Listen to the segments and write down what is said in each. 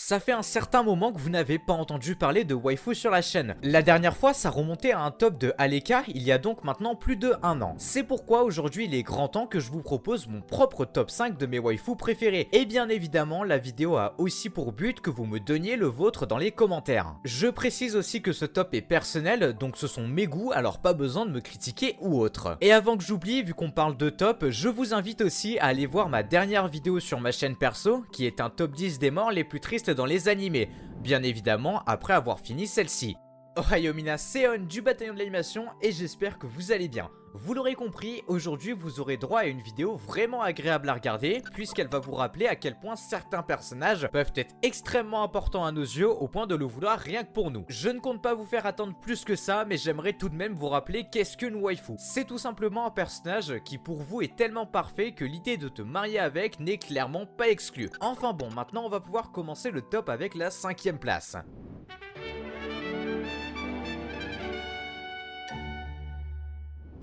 Ça fait un certain moment que vous n'avez pas entendu parler de waifu sur la chaîne. La dernière fois, ça remontait à un top de Aleka il y a donc maintenant plus de 1 an. C'est pourquoi aujourd'hui il est grand temps que je vous propose mon propre top 5 de mes waifus préférés. Et bien évidemment, la vidéo a aussi pour but que vous me donniez le vôtre dans les commentaires. Je précise aussi que ce top est personnel, donc ce sont mes goûts, alors pas besoin de me critiquer ou autre. Et avant que j'oublie, vu qu'on parle de top, je vous invite aussi à aller voir ma dernière vidéo sur ma chaîne perso, qui est un top 10 des morts les plus tristes dans les animés, bien évidemment après avoir fini celle-ci. Ohayou minasan, c'est On du bataillon de l'animation et j'espère que vous allez bien. Vous l'aurez compris, aujourd'hui vous aurez droit à une vidéo vraiment agréable à regarder puisqu'elle va vous rappeler à quel point certains personnages peuvent être extrêmement importants à nos yeux au point de le vouloir rien que pour nous. Je ne compte pas vous faire attendre plus que ça, mais j'aimerais tout de même vous rappeler qu'est-ce qu'une waifu. C'est tout simplement un personnage qui pour vous est tellement parfait que l'idée de te marier avec n'est clairement pas exclue. Enfin bon, maintenant on va pouvoir commencer le top avec la 5e place.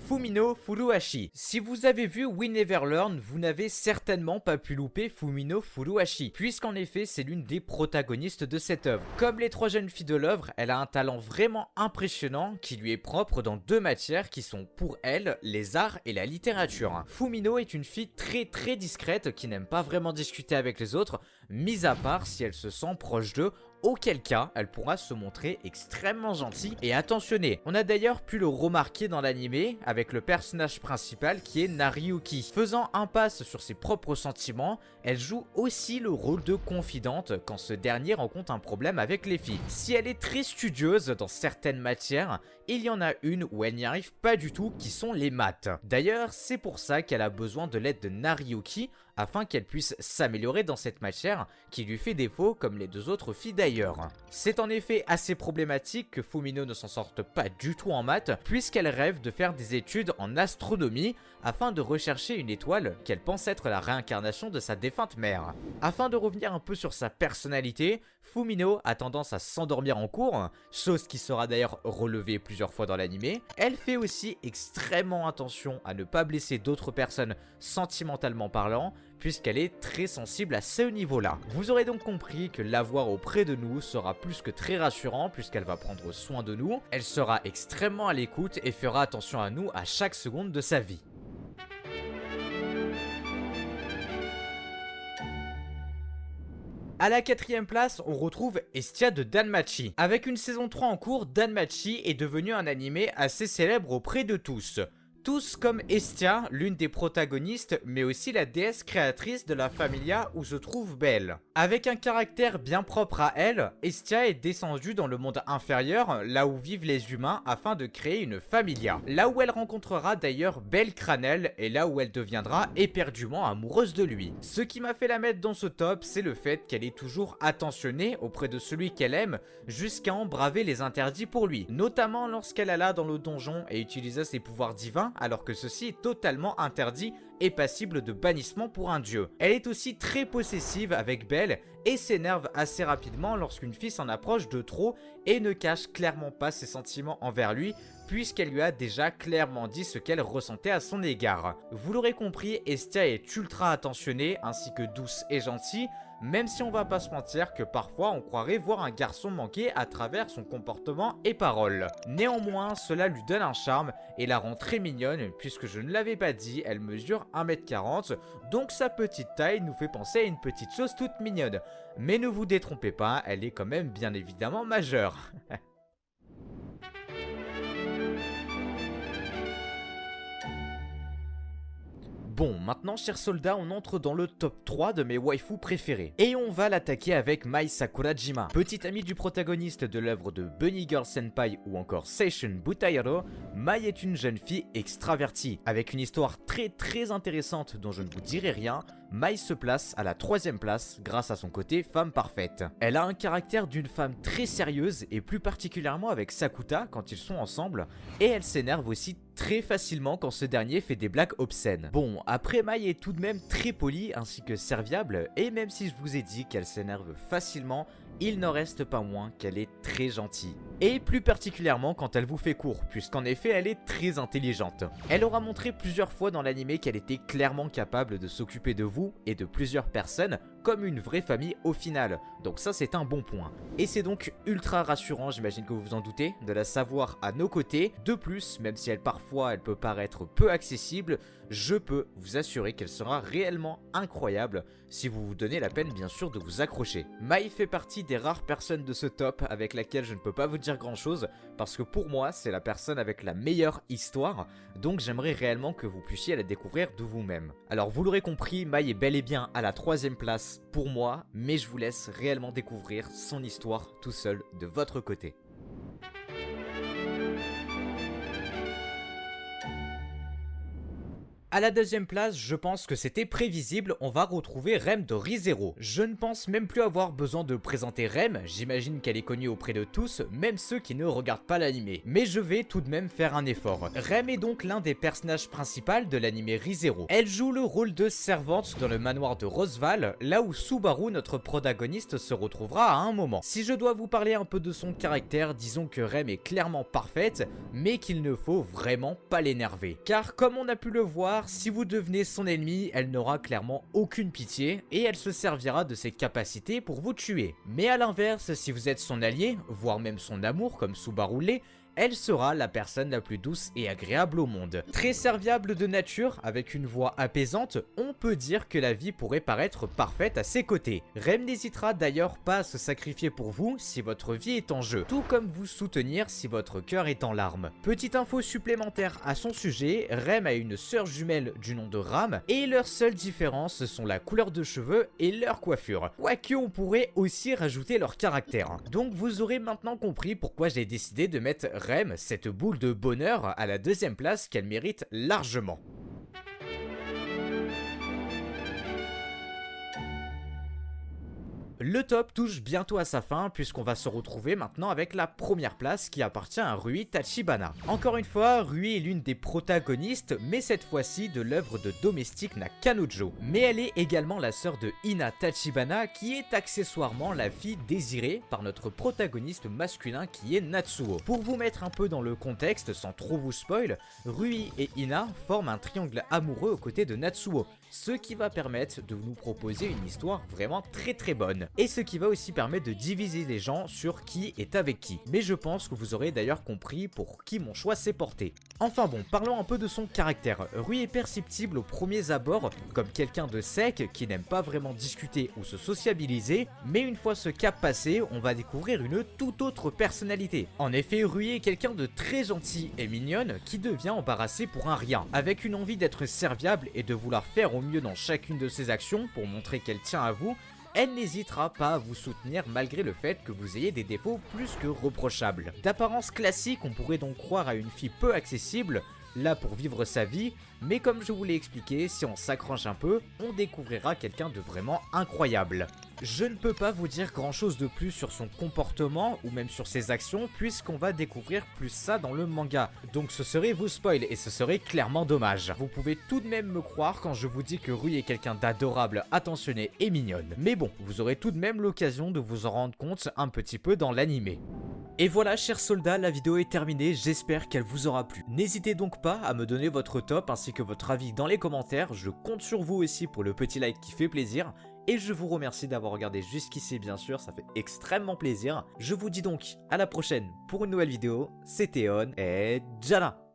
Fumino Furuhashi. Si vous avez vu We Never Learn, vous n'avez certainement pas pu louper Fumino Furuhashi, puisqu'en effet c'est l'une des protagonistes de cette œuvre. Comme les 3 jeunes filles de l'œuvre, elle a un talent vraiment impressionnant qui lui est propre dans 2 matières qui sont pour elle les arts et la littérature. Fumino est une fille très discrète qui n'aime pas vraiment discuter avec les autres, mis à part si elle se sent proche d'eux, auquel cas elle pourra se montrer extrêmement gentille et attentionnée. On a d'ailleurs pu le remarquer dans l'animé avec le personnage principal qui est Nariyuki. Faisant impasse sur ses propres sentiments, elle joue aussi le rôle de confidente quand ce dernier rencontre un problème avec les filles. Si elle est très studieuse dans certaines matières, il y en a une où elle n'y arrive pas du tout qui sont les maths. D'ailleurs, c'est pour ça qu'elle a besoin de l'aide de Nariyuki afin qu'elle puisse s'améliorer dans cette matière qui lui fait défaut comme les 2 autres filles d'ailleurs. C'est en effet assez problématique que Fumino ne s'en sorte pas du tout en maths puisqu'elle rêve de faire des études en astronomie afin de rechercher une étoile qu'elle pense être la réincarnation de sa défunte mère. Afin de revenir un peu sur sa personnalité, Fumino a tendance à s'endormir en cours, chose qui sera d'ailleurs relevée plusieurs fois dans l'animé. Elle fait aussi extrêmement attention à ne pas blesser d'autres personnes sentimentalement parlant, puisqu'elle est très sensible à ce niveau-là. Vous aurez donc compris que l'avoir auprès de nous sera plus que très rassurant puisqu'elle va prendre soin de nous, elle sera extrêmement à l'écoute et fera attention à nous à chaque seconde de sa vie. À la 4e place, on retrouve Estia de Danmachi. Avec une saison 3 en cours, Danmachi est devenu un animé assez célèbre auprès de tous. Tous comme Estia, l'une des protagonistes, mais aussi la déesse créatrice de la familia où se trouve Belle. Avec un caractère bien propre à elle, Estia est descendue dans le monde inférieur, là où vivent les humains, afin de créer une familia. Là où elle rencontrera d'ailleurs Belle Cranel, et là où elle deviendra éperdument amoureuse de lui. Ce qui m'a fait la mettre dans ce top, c'est le fait qu'elle est toujours attentionnée auprès de celui qu'elle aime, jusqu'à en braver les interdits pour lui. Notamment lorsqu'elle alla dans le donjon et utilisa ses pouvoirs divins, alors que ceci est totalement interdit et passible de bannissement pour un dieu. Elle est aussi très possessive avec Belle et s'énerve assez rapidement lorsqu'une fille s'en approche de trop et ne cache clairement pas ses sentiments envers lui puisqu'elle lui a déjà clairement dit ce qu'elle ressentait à son égard. Vous l'aurez compris, Estia est ultra attentionnée ainsi que douce et gentille, même si on va pas se mentir que parfois on croirait voir un garçon manquer à travers son comportement et paroles. Néanmoins, cela lui donne un charme et la rend très mignonne puisque je ne l'avais pas dit, elle mesure 1m40, donc sa petite taille nous fait penser à une petite chose toute mignonne. Mais ne vous détrompez pas, elle est quand même bien évidemment majeure. Bon, maintenant chers soldats, on entre dans le top 3 de mes waifus préférés. Et on va l'attaquer avec Mai Sakurajima. Petite amie du protagoniste de l'œuvre de Bunny Girl Senpai ou encore Seishun Butayaro, Mai est une jeune fille extravertie. Avec une histoire très intéressante dont je ne vous dirai rien, Mai se place à la 3e place grâce à son côté femme parfaite. Elle a un caractère d'une femme très sérieuse et plus particulièrement avec Sakuta quand ils sont ensemble, et elle s'énerve aussi très facilement quand ce dernier fait des blagues obscènes. Bon, après Mai est tout de même très polie ainsi que serviable, et même si je vous ai dit qu'elle s'énerve facilement il n'en reste pas moins qu'elle est très gentille. Et plus particulièrement quand elle vous fait court, puisqu'en effet elle est très intelligente. Elle aura montré plusieurs fois dans l'anime qu'elle était clairement capable de s'occuper de vous et de plusieurs personnes comme une vraie famille au final. Donc ça c'est un bon point. Et c'est donc ultra rassurant, j'imagine que vous vous en doutez, de la savoir à nos côtés. De plus, même si parfois elle peut paraître peu accessible, je peux vous assurer qu'elle sera réellement incroyable si vous vous donnez la peine bien sûr de vous accrocher. Mai fait partie des rares personnes de ce top avec laquelle je ne peux pas vous dire grand chose parce que pour moi c'est la personne avec la meilleure histoire, donc j'aimerais réellement que vous puissiez la découvrir de vous-même. Alors vous l'aurez compris, Mai est bel et bien à la 3e place pour moi, mais je vous laisse réellement découvrir son histoire tout seul de votre côté. À la 2e place, je pense que c'était prévisible, on va retrouver Rem de Re:Zero. Je ne pense même plus avoir besoin de présenter Rem, j'imagine qu'elle est connue auprès de tous, même ceux qui ne regardent pas l'anime. Mais je vais tout de même faire un effort. Rem est donc l'un des personnages principaux de l'anime Re:Zero. Elle joue le rôle de servante dans le manoir de Rosval, là où Subaru, notre protagoniste, se retrouvera à un moment. Si je dois vous parler un peu de son caractère, disons que Rem est clairement parfaite, mais qu'il ne faut vraiment pas l'énerver. Car comme on a pu le voir, si vous devenez son ennemi, elle n'aura clairement aucune pitié et elle se servira de ses capacités pour vous tuer. Mais à l'inverse, si vous êtes son allié, voire même son amour comme Subaru l'est, elle sera la personne la plus douce et agréable au monde. Très serviable de nature, avec une voix apaisante, on peut dire que la vie pourrait paraître parfaite à ses côtés. Rem n'hésitera d'ailleurs pas à se sacrifier pour vous si votre vie est en jeu, tout comme vous soutenir si votre cœur est en larmes. Petite info supplémentaire à son sujet, Rem a une sœur jumelle du nom de Ram, et leurs seules différences sont la couleur de cheveux et leur coiffure. Quoique on pourrait aussi rajouter leur caractère. Donc vous aurez maintenant compris pourquoi j'ai décidé de mettre Rem, cette boule de bonheur, à la 2e place qu'elle mérite largement. Le top touche bientôt à sa fin puisqu'on va se retrouver maintenant avec la première place qui appartient à Rui Tachibana. Encore une fois, Rui est l'une des protagonistes, mais cette fois-ci de l'œuvre de Domestic Nakanojo. Mais elle est également la sœur de Ina Tachibana qui est accessoirement la fille désirée par notre protagoniste masculin qui est Natsuo. Pour vous mettre un peu dans le contexte sans trop vous spoil, Rui et Ina forment un triangle amoureux aux côtés de Natsuo, ce qui va permettre de nous proposer une histoire vraiment très bonne. Et ce qui va aussi permettre de diviser les gens sur qui est avec qui. Mais je pense que vous aurez d'ailleurs compris pour qui mon choix s'est porté. Enfin bon, parlons un peu de son caractère. Rui est perceptible aux premiers abords comme quelqu'un de sec qui n'aime pas vraiment discuter ou se sociabiliser, mais une fois ce cap passé, on va découvrir une toute autre personnalité. En effet, Rui est quelqu'un de très gentil et mignonne qui devient embarrassé pour un rien, avec une envie d'être serviable et de vouloir faire au mieux dans chacune de ses actions pour montrer qu'elle tient à vous. Elle n'hésitera pas à vous soutenir malgré le fait que vous ayez des défauts plus que reprochables. D'apparence classique, on pourrait donc croire à une fille peu accessible, là pour vivre sa vie, mais comme je vous l'ai expliqué, si on s'accroche un peu, on découvrira quelqu'un de vraiment incroyable. Je ne peux pas vous dire grand chose de plus sur son comportement ou même sur ses actions puisqu'on va découvrir plus ça dans le manga. Donc ce serait vous spoil et ce serait clairement dommage. Vous pouvez tout de même me croire quand je vous dis que Rui est quelqu'un d'adorable, attentionné et mignonne. Mais bon, vous aurez tout de même l'occasion de vous en rendre compte un petit peu dans l'anime. Et voilà chers soldats, la vidéo est terminée, j'espère qu'elle vous aura plu. N'hésitez donc pas à me donner votre top ainsi que votre avis dans les commentaires, je compte sur vous aussi pour le petit like qui fait plaisir. Et je vous remercie d'avoir regardé jusqu'ici bien sûr, ça fait extrêmement plaisir. Je vous dis donc à la prochaine pour une nouvelle vidéo, c'était On et Jana.